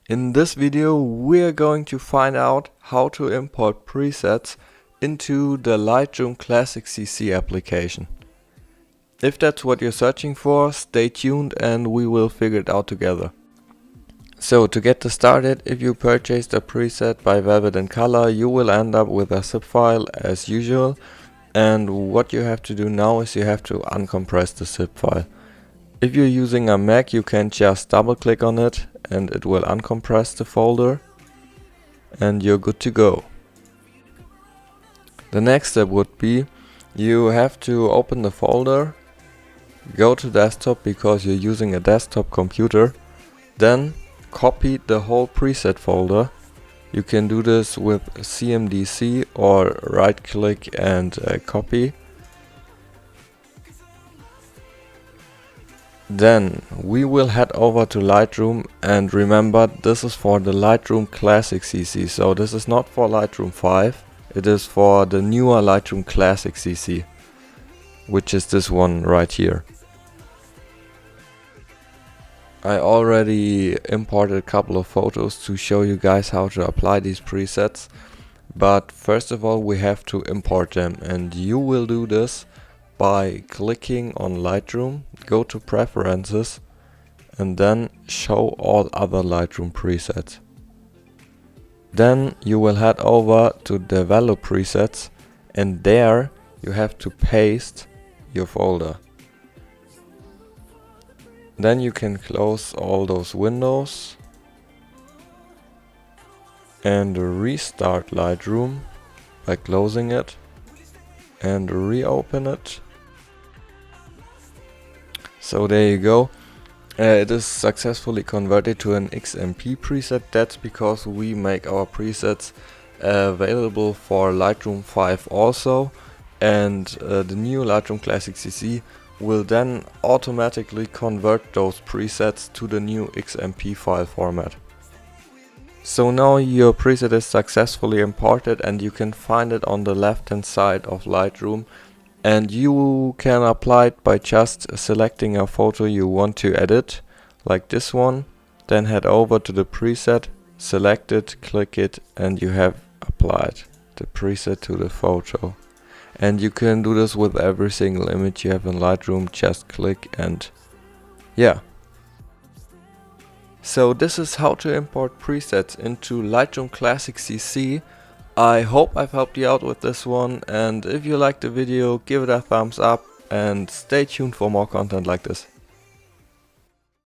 In this video we're going to find out how to import presets into the Lightroom Classic CC application. If that's what you're searching for, stay tuned and we will figure it out together. So to get this started, if you purchased a preset by Velvet in Color, you will end up with a zip file as usual, and what you have to do now is you have to uncompress the zip file. If you're using a Mac, you can just double click on it and it will uncompress the folder and you're good to go. The next step would be you have to open the folder, go to desktop because you're using a desktop computer, then copy the whole preset folder. You can do this with CMDC or right click and copy. Then we will head over to Lightroom, and remember, this is for the Lightroom Classic CC, so this is not for Lightroom 5, it is for the newer Lightroom Classic CC, which is this one right here. I already imported a couple of photos to show you guys how to apply these presets, but first of all we have to import them, and you will do this by clicking on Lightroom, go to Preferences and then Show all other Lightroom presets. Then you will head over to Develop Presets and there you have to paste your folder. Then you can close all those windows and restart Lightroom by closing it and reopen it. So there you go, it is successfully converted to an XMP preset. That's because we make our presets available for Lightroom 5 also, and the new Lightroom Classic CC will then automatically convert those presets to the new XMP file format. So now your preset is successfully imported and you can find it on the left hand side of Lightroom. And you can apply it by just selecting a photo you want to edit, like this one, then head over to the preset, select it, click it, and you have applied the preset to the photo. And you can do this with every single image you have in Lightroom, just click and yeah. So this is how to import presets into Lightroom Classic CC. I hope I've helped you out with this one, and if you liked the video, give it a thumbs up and stay tuned for more content like this.